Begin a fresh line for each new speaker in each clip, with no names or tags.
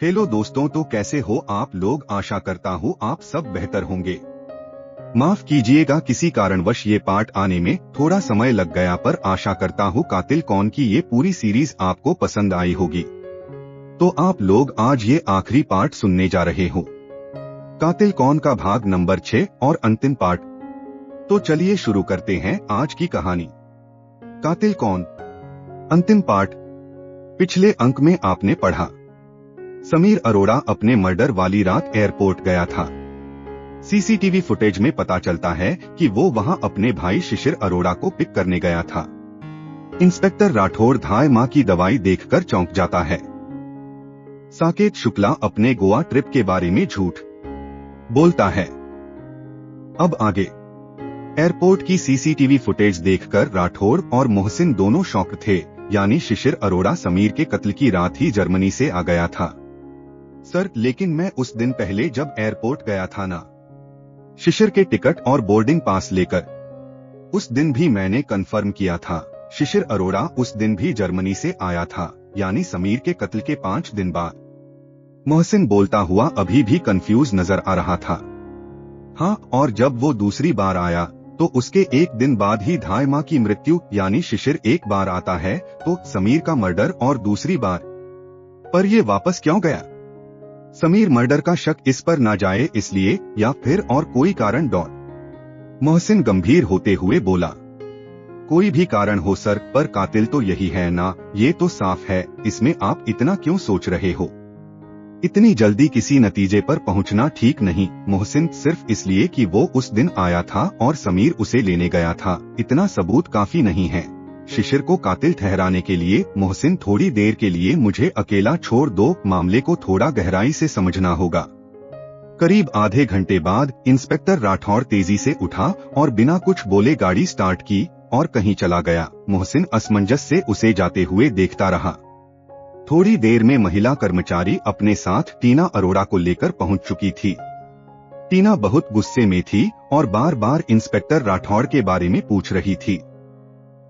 Hello दोस्तों, तो कैसे हो आप लोग। आशा करता हूँ आप सब बेहतर होंगे। माफ कीजिएगा, किसी कारणवश ये पार्ट आने में थोड़ा समय लग गया, पर आशा करता हूँ कातिल कौन की ये पूरी सीरीज आपको पसंद आई होगी। तो आप लोग आज ये आखिरी पार्ट सुनने जा रहे हो, कातिल कौन का भाग नंबर 6 और अंतिम पार्ट। तो चलिए शुरू करते हैं आज की कहानी, कातिल कौन, अंतिम पार्ट। पिछले अंक में आपने पढ़ा, समीर अरोड़ा अपने मर्डर वाली रात एयरपोर्ट गया था। सीसीटीवी फुटेज में पता चलता है कि वो वहां अपने भाई शिशिर अरोड़ा को पिक करने गया था। इंस्पेक्टर राठौड़ धाय मां की दवाई देखकर चौंक जाता है। साकेत शुक्ला अपने गोवा ट्रिप के बारे में झूठ बोलता है। अब आगे, एयरपोर्ट की सीसीटीवी फुटेज देखकर राठौड़ और मोहसिन दोनों शॉक्ड थे, यानी शिशिर अरोड़ा समीर के कत्ल की रात ही जर्मनी से आ गया था। सर, लेकिन मैं उस दिन पहले जब एयरपोर्ट गया था ना, शिशिर के टिकट और बोर्डिंग पास लेकर, उस दिन भी मैंने कंफर्म किया था शिशिर अरोड़ा उस दिन भी जर्मनी से आया था, यानी समीर के कत्ल के 5 दिन बाद। मोहसिन बोलता हुआ अभी भी कंफ्यूज नजर आ रहा था। हाँ, और जब वो दूसरी बार आया तो उसके 1 दिन बाद ही धाय मां की मृत्यु, यानी शिशिर एक बार आता है तो समीर का मर्डर और दूसरी बार। पर ये वापस क्यों गया? समीर मर्डर का शक इस पर ना जाए इसलिए, या फिर और कोई कारण? डॉट मोहसिन गंभीर होते हुए बोला, कोई भी कारण हो सर, पर कातिल तो यही है ना, ये तो साफ है, इसमें आप इतना क्यों सोच रहे हो? इतनी जल्दी किसी नतीजे पर पहुंचना ठीक नहीं मोहसिन, सिर्फ इसलिए कि वो उस दिन आया था और समीर उसे लेने गया था, इतना सबूत काफी नहीं है शिशिर को कातिल ठहराने के लिए। मोहसिन, थोड़ी देर के लिए मुझे अकेला छोड़ दो, मामले को थोड़ा गहराई से समझना होगा। करीब आधे घंटे बाद इंस्पेक्टर राठौड़ तेजी से उठा और बिना कुछ बोले गाड़ी स्टार्ट की और कहीं चला गया। मोहसिन असमंजस से उसे जाते हुए देखता रहा। थोड़ी देर में महिला कर्मचारी अपने साथ टीना अरोड़ा को लेकर पहुंच चुकी थी। टीना बहुत गुस्से में थी और बार बार इंस्पेक्टर राठौड़ के बारे में पूछ रही थी।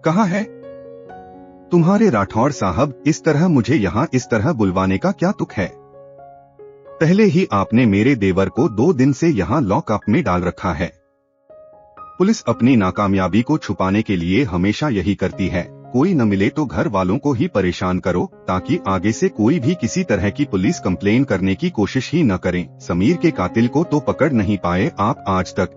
कहाँ है तुम्हारे राठौड़ साहब, इस तरह मुझे यहाँ इस तरह बुलवाने का क्या तुक है? पहले ही आपने मेरे देवर को 2 दिन से यहाँ लॉकअप में डाल रखा है। पुलिस अपनी नाकामयाबी को छुपाने के लिए हमेशा यही करती है, कोई न मिले तो घर वालों को ही परेशान करो, ताकि आगे से कोई भी किसी तरह की पुलिस कंप्लेन करने की कोशिश ही न करें। समीर के कातिल को तो पकड़ नहीं पाए आप आज तक।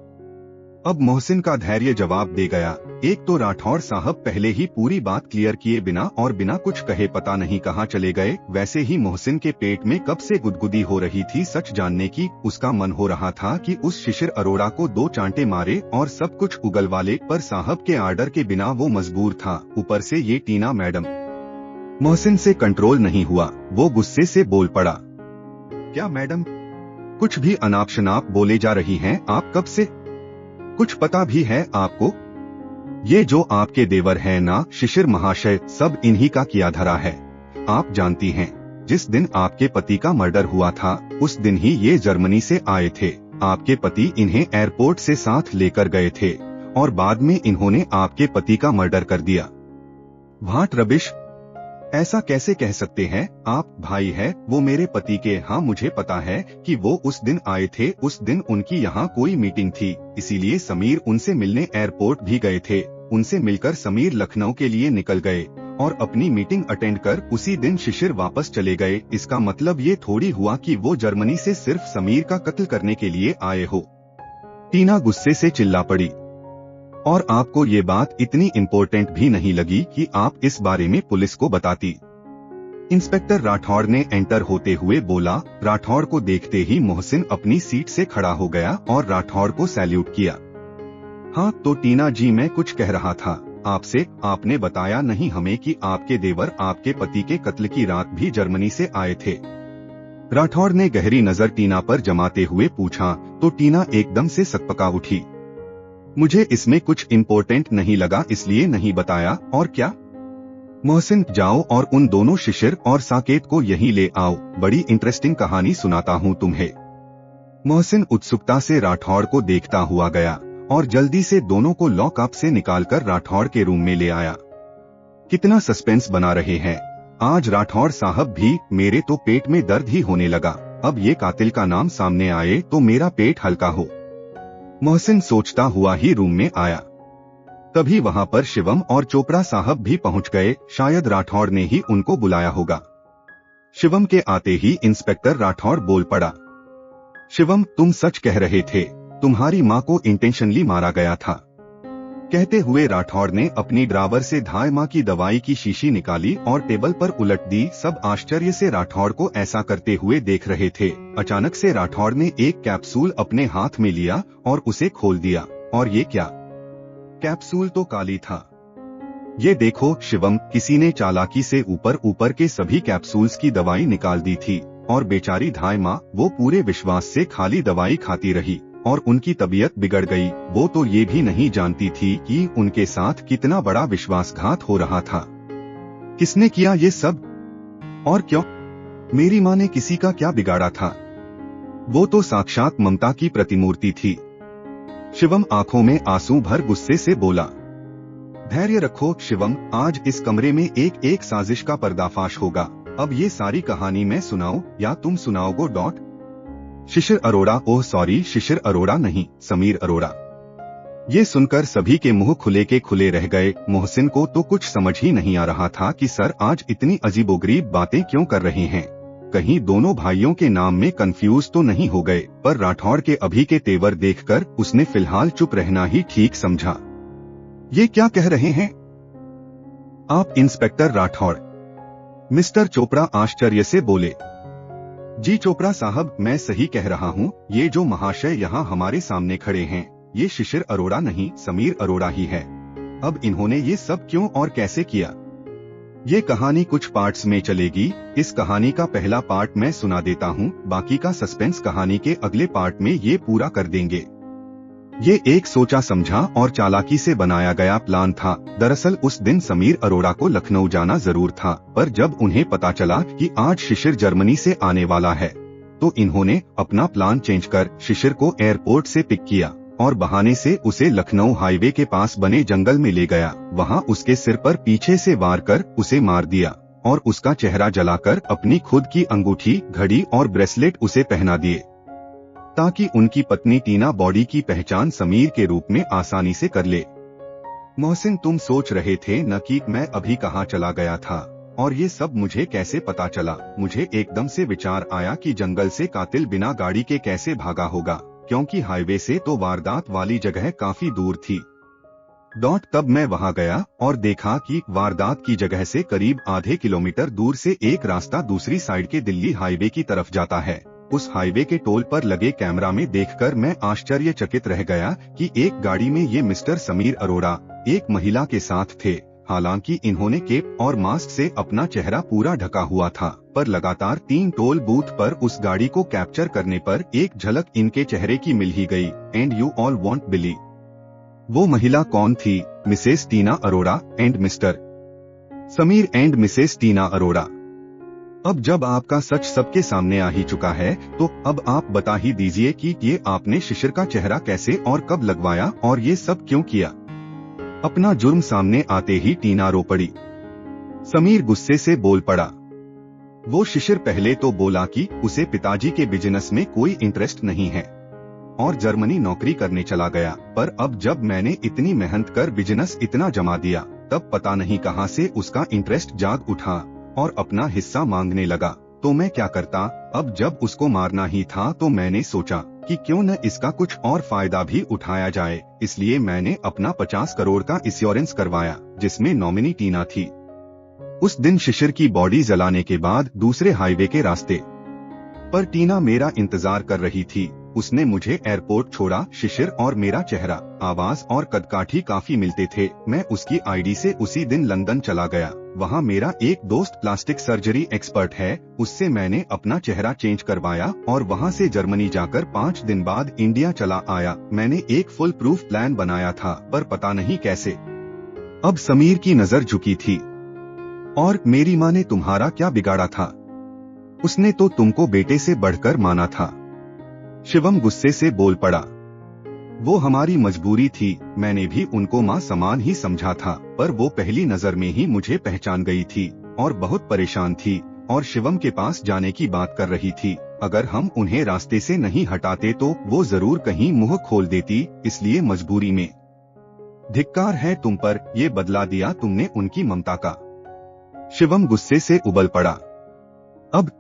अब मोहसिन का धैर्य जवाब दे गया। एक तो राठौड़ साहब पहले ही पूरी बात क्लियर किए बिना और बिना कुछ कहे पता नहीं कहाँ चले गए। वैसे ही मोहसिन के पेट में कब से गुदगुदी हो रही थी सच जानने की। उसका मन हो रहा था कि उस शिशिर अरोड़ा को 2 चांटे मारे और सब कुछ उगलवा ले, पर साहब के आर्डर के बिना वो मजबूर था। ऊपर से ये टीना मैडम। मोहसिन से कंट्रोल नहीं हुआ, वो गुस्से से बोल पड़ा, क्या मैडम, कुछ भी अनाप शनाप बोले जा रही हैं आप कब से? कुछ पता भी है आपको? ये जो आपके देवर हैं ना शिशिर महाशय, सब इन्हीं का किया धरा है। आप जानती हैं, जिस दिन आपके पति का मर्डर हुआ था उस दिन ही ये जर्मनी से आए थे। आपके पति इन्हें एयरपोर्ट से साथ लेकर गए थे और बाद में इन्होंने आपके पति का मर्डर कर दिया। व्हाट रबिश, ऐसा कैसे कह सकते हैं आप? भाई है वो मेरे पति के। हाँ, मुझे पता है कि वो उस दिन आए थे। उस दिन उनकी यहाँ कोई मीटिंग थी, इसीलिए समीर उनसे मिलने एयरपोर्ट भी गए थे। उनसे मिलकर समीर लखनऊ के लिए निकल गए और अपनी मीटिंग अटेंड कर उसी दिन शिशिर वापस चले गए। इसका मतलब ये थोड़ी हुआ कि वो जर्मनी से सिर्फ समीर का कत्ल करने के लिए आए हो। टीना गुस्से से चिल्ला पड़ी, और आपको ये बात इतनी इम्पोर्टेंट भी नहीं लगी कि आप इस बारे में पुलिस को बताती? इंस्पेक्टर राठौड़ ने एंटर होते हुए बोला। राठौड़ को देखते ही मोहसिन अपनी सीट से खड़ा हो गया और राठौड़ को सैल्यूट किया। हाँ तो टीना जी, मैं कुछ कह रहा था आपसे। आपने बताया नहीं हमें कि आपके देवर आपके पति के कत्ल की रात भी जर्मनी से आए थे। राठौड़ ने गहरी नजर टीना पर जमाते हुए पूछा तो टीना एकदम से सकपका उठी। मुझे इसमें कुछ इम्पोर्टेंट नहीं लगा इसलिए नहीं बताया। और क्या? मोहसिन, जाओ और उन दोनों शिशिर और साकेत को यहीं ले आओ, बड़ी इंटरेस्टिंग कहानी सुनाता हूँ तुम्हें। मोहसिन उत्सुकता से राठौड़ को देखता हुआ गया और जल्दी से दोनों को लॉकअप से निकालकर राठौड़ के रूम में ले आया। कितना सस्पेंस बना रहे हैं आज राठौड़ साहब भी, मेरे तो पेट में दर्द ही होने लगा। अब ये कातिल का नाम सामने आए तो मेरा पेट हल्का हो। मोहसिन सोचता हुआ ही रूम में आया। तभी वहां पर शिवम और चोपड़ा साहब भी पहुंच गए। शायद राठौड़ ने ही उनको बुलाया होगा। शिवम के आते ही इंस्पेक्टर राठौड़ बोल पड़ा, शिवम, तुम सच कह रहे थे, तुम्हारी माँ को इंटेंशनली मारा गया था। कहते हुए राठौड़ ने अपनी ड्रावर से धाय माँ की दवाई की शीशी निकाली और टेबल पर उलट दी। सब आश्चर्य से राठौड़ को ऐसा करते हुए देख रहे थे। अचानक से राठौड़ ने एक कैप्सूल अपने हाथ में लिया और उसे खोल दिया। और ये क्या? कैप्सूल तो काली था। ये देखो शिवम, किसी ने चालाकी से ऊपर ऊपर के सभी कैप्सूल्स की दवाई निकाल दी थी और बेचारी धाय माँ, वो पूरे विश्वास से खाली दवाई खाती रही और उनकी तबीयत बिगड़ गई। वो तो ये भी नहीं जानती थी कि उनके साथ कितना बड़ा विश्वासघात हो रहा था। किसने किया ये सब और क्यों? मेरी माँ ने किसी का क्या बिगाड़ा था? वो तो साक्षात ममता की प्रतिमूर्ति थी। शिवम आंखों में आंसू भर गुस्से से बोला, धैर्य रखो शिवम, आज इस कमरे में एक एक साजिश का पर्दाफाश होगा। अब ये सारी कहानी मैं सुनाऊं या तुम सुनाओगे? शिशिर अरोड़ा, ओह सॉरी, शिशिर अरोड़ा नहीं, समीर अरोड़ा। ये सुनकर सभी के मुंह खुले के खुले रह गए। मोहसिन को तो कुछ समझ ही नहीं आ रहा था कि सर आज इतनी अजीबोगरीब बातें क्यों कर रहे हैं। कहीं दोनों भाइयों के नाम में कंफ्यूज तो नहीं हो गए। पर राठौड़ के अभी के तेवर देखकर उसने फिलहाल चुप रहना ही ठीक समझा। ये क्या कह रहे हैं आप इंस्पेक्टर राठौड़? मिस्टर चोपड़ा आश्चर्य से बोले। जी चोपड़ा साहब, मैं सही कह रहा हूँ। ये जो महाशय यहाँ हमारे सामने खड़े हैं, ये शिशिर अरोड़ा नहीं, समीर अरोड़ा ही है। अब इन्होंने ये सब क्यों और कैसे किया? ये कहानी कुछ पार्ट्स में चलेगी। इस कहानी का पहला पार्ट मैं सुना देता हूँ, बाकी का सस्पेंस कहानी के अगले पार्ट में ये पूरा कर देंगे। ये एक सोचा समझा और चालाकी से बनाया गया प्लान था। दरअसल उस दिन समीर अरोड़ा को लखनऊ जाना जरूर था, पर जब उन्हें पता चला कि आज शिशिर जर्मनी से आने वाला है, तो इन्होंने अपना प्लान चेंज कर शिशिर को एयरपोर्ट से पिक किया और बहाने से उसे लखनऊ हाईवे के पास बने जंगल में ले गया। वहां उसके सिर पर पीछे से वार कर उसे मार दिया और उसका चेहरा जलाकर अपनी खुद की अंगूठी, घड़ी और ब्रेसलेट उसे पहना दिए, ताकि उनकी पत्नी टीना बॉडी की पहचान समीर के रूप में आसानी से कर ले। मोहसिन, तुम सोच रहे थे न कि मैं अभी कहाँ चला गया था और ये सब मुझे कैसे पता चला? मुझे एकदम से विचार आया कि जंगल से कातिल बिना गाड़ी के कैसे भागा होगा, क्योंकि हाईवे से तो वारदात वाली जगह काफी दूर थी। तब मैं वहां गया और देखा कि वारदात की जगह से करीब आधे किलोमीटर दूर से एक रास्ता दूसरी साइड के दिल्ली हाईवे की तरफ जाता है। उस हाईवे के टोल पर लगे कैमरा में देखकर मैं आश्चर्यचकित रह गया कि एक गाड़ी में ये मिस्टर समीर अरोड़ा एक महिला के साथ थे। हालांकि इन्होंने केप और मास्क से अपना चेहरा पूरा ढका हुआ था, पर लगातार 3 टोल बूथ पर उस गाड़ी को कैप्चर करने पर एक झलक इनके चेहरे की मिल ही गई। And you all won't believe, वो महिला कौन थी? Mrs Tina Arora and Mr Sameer and Mrs Tina Arora. अब जब आपका सच सबके सामने आ ही चुका है, तो अब आप बता ही दीजिए कि ये आपने शिशिर का चेहरा कैसे और कब लगवाया और ये सब क्यों किया? अपना जुर्म सामने आते ही टीना रो पड़ी। समीर गुस्से से बोल पड़ा। वो शिशिर पहले तो बोला कि उसे पिताजी के बिजनेस में कोई इंटरेस्ट नहीं है और जर्मनी नौकरी करने चला गया, पर अब जब मैंने इतनी मेहनत कर बिजनेस इतना जमा दिया, तब पता नहीं कहां से उसका इंटरेस्ट जाग उठा और अपना हिस्सा मांगने लगा। तो मैं क्या करता? अब जब उसको मारना ही था तो मैंने सोचा कि क्यों न इसका कुछ और फायदा भी उठाया जाए। इसलिए मैंने अपना 50 करोड़ का इंश्योरेंस करवाया, जिसमें नॉमिनी टीना थी। उस दिन शिशिर की बॉडी जलाने के बाद दूसरे हाईवे के रास्ते पर टीना मेरा इंतजार कर रही थी। उसने मुझे एयरपोर्ट छोड़ा। शिशिर और मेरा चेहरा, आवाज और कदकाठी काफी मिलते थे। मैं उसकी आईडी से उसी दिन लंदन चला गया। वहाँ मेरा एक दोस्त प्लास्टिक सर्जरी एक्सपर्ट है, उससे मैंने अपना चेहरा चेंज करवाया और वहाँ से जर्मनी जाकर 5 दिन बाद इंडिया चला आया। मैंने एक फुल प्रूफ प्लान बनाया था, पर पता नहीं कैसे अब समीर की नजर झुकी थी। और मेरी माँ ने तुम्हारा क्या बिगाड़ा था? उसने तो तुमको बेटे से बढ़कर माना था। शिवम गुस्से से बोल पड़ा। वो हमारी मजबूरी थी। मैंने भी उनको माँ समान ही समझा था, पर वो पहली नजर में ही मुझे पहचान गई थी और बहुत परेशान थी और शिवम के पास जाने की बात कर रही थी। अगर हम उन्हें रास्ते से नहीं हटाते तो वो जरूर कहीं मुंह खोल देती, इसलिए मजबूरी में। धिक्कार है तुम पर, ये बदला दिया तुमने उनकी ममता का। शिवम गुस्से से उबल पड़ा। अब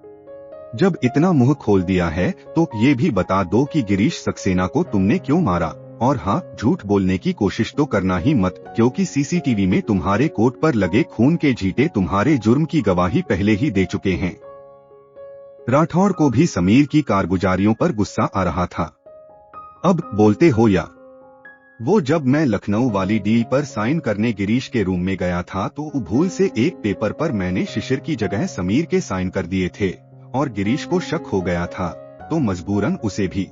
जब इतना मुंह खोल दिया है तो ये भी बता दो कि गिरीश सक्सेना को तुमने क्यों मारा। और हाँ, झूठ बोलने की कोशिश तो करना ही मत, क्योंकि सीसीटीवी में तुम्हारे कोट पर लगे खून के छींटे तुम्हारे जुर्म की गवाही पहले ही दे चुके हैं। राठौड़ को भी समीर की कारगुजारियों पर गुस्सा आ रहा था। अब बोलते हो या? वो जब मैं लखनऊ वाली डील पर साइन करने गिरीश के रूम में गया था तो भूल से एक पेपर पर मैंने शिशिर की जगह समीर के साइन कर दिए थे और गिरीश को शक हो गया था तो मजबूरन उसे भी।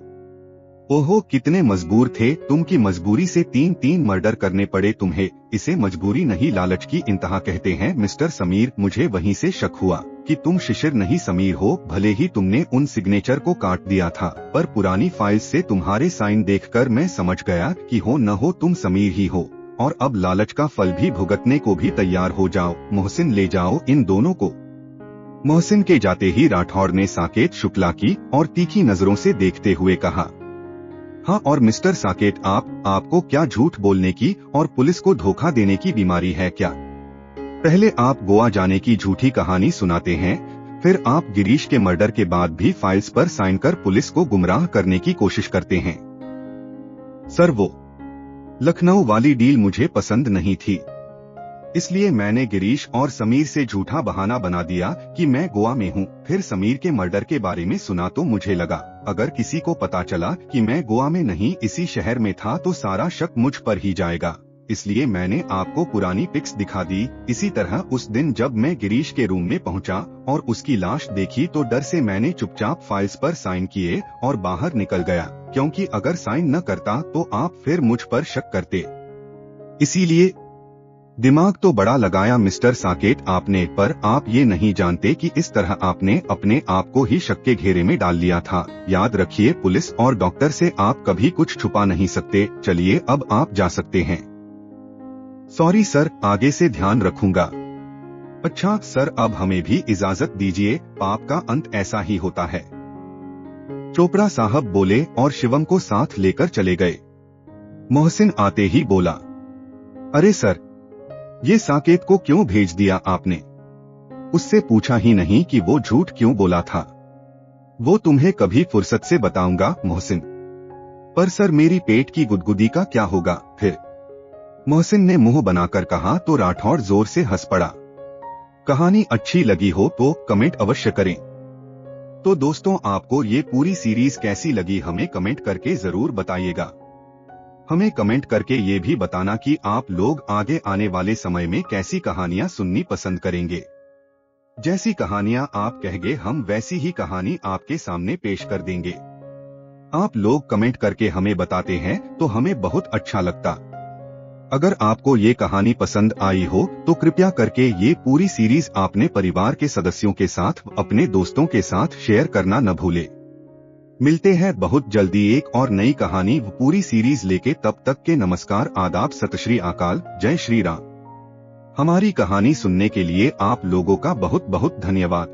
ओहो, कितने मजबूर थे तुम की मजबूरी से 3 मर्डर करने पड़े तुम्हें। इसे मजबूरी नहीं लालच की इंतहा कहते हैं मिस्टर समीर। मुझे वहीं से शक हुआ कि तुम शिशिर नहीं समीर हो। भले ही तुमने उन सिग्नेचर को काट दिया था, पर पुरानी फाइल से तुम्हारे साइन देखकर मैं समझ गया कि हो न हो तुम समीर ही हो। और अब लालच का फल भी भुगतने को भी तैयार हो जाओ। मोहसिन, ले जाओ इन दोनों को। मोहसिन के जाते ही राठौड़ ने साकेत शुक्ला की और तीखी नजरों से देखते हुए कहा, हाँ और मिस्टर साकेत, आपको क्या झूठ बोलने की और पुलिस को धोखा देने की बीमारी है क्या? पहले आप गोवा जाने की झूठी कहानी सुनाते हैं, फिर आप गिरीश के मर्डर के बाद भी फाइल्स पर साइन कर पुलिस को गुमराह करने की कोशिश करते हैं। सर, वो लखनऊ वाली डील मुझे पसंद नहीं थी, इसलिए मैंने गिरीश और समीर से झूठा बहाना बना दिया कि मैं गोवा में हूँ। फिर समीर के मर्डर के बारे में सुना तो मुझे लगा अगर किसी को पता चला कि मैं गोवा में नहीं इसी शहर में था तो सारा शक मुझ पर ही जाएगा, इसलिए मैंने आपको पुरानी पिक्स दिखा दी। इसी तरह उस दिन जब मैं गिरीश के रूम में पहुंचा और उसकी लाश देखी तो डर से मैंने चुपचाप फाइल्स पर साइन किए और बाहर निकल गया, क्योंकि अगर साइन न करता तो आप फिर मुझ पर शक करते। इसीलिए दिमाग तो बड़ा लगाया मिस्टर साकेत आपने, पर आप ये नहीं जानते कि इस तरह आपने अपने आप को ही शक के घेरे में डाल लिया था। याद रखिए, पुलिस और डॉक्टर से आप कभी कुछ छुपा नहीं सकते। चलिए अब आप जा सकते हैं। सॉरी सर, आगे से ध्यान रखूंगा। अच्छा सर, अब हमें भी इजाजत दीजिए, पाप का अंत ऐसा ही होता है। चोपड़ा साहब बोले और शिवम को साथ लेकर चले गए। मोहसिन आते ही बोला, अरे सर, ये साकेत को क्यों भेज दिया आपने? उससे पूछा ही नहीं कि वो झूठ क्यों बोला था। वो तुम्हें कभी फुर्सत से बताऊंगा मोहसिन। पर सर, मेरी पेट की गुदगुदी का क्या होगा फिर? मोहसिन ने मुंह बनाकर कहा तो राठौड़ जोर से हंस पड़ा। कहानी अच्छी लगी हो तो कमेंट अवश्य करें। तो दोस्तों, आपको ये पूरी सीरीज कैसी लगी हमें कमेंट करके जरूर बताइएगा। हमें कमेंट करके ये भी बताना कि आप लोग आगे आने वाले समय में कैसी कहानियां सुननी पसंद करेंगे। जैसी कहानियां आप कहेंगे हम वैसी ही कहानी आपके सामने पेश कर देंगे। आप लोग कमेंट करके हमें बताते हैं तो हमें बहुत अच्छा लगता। अगर आपको ये कहानी पसंद आई हो तो कृपया करके ये पूरी सीरीज अपने परिवार के सदस्यों के साथ, अपने दोस्तों के साथ शेयर करना न भूले। मिलते हैं बहुत जल्दी एक और नई कहानी पूरी सीरीज लेके। तब तक के नमस्कार, आदाब, सत श्री अकाल, जय श्री राम। हमारी कहानी सुनने के लिए आप लोगों का बहुत बहुत धन्यवाद।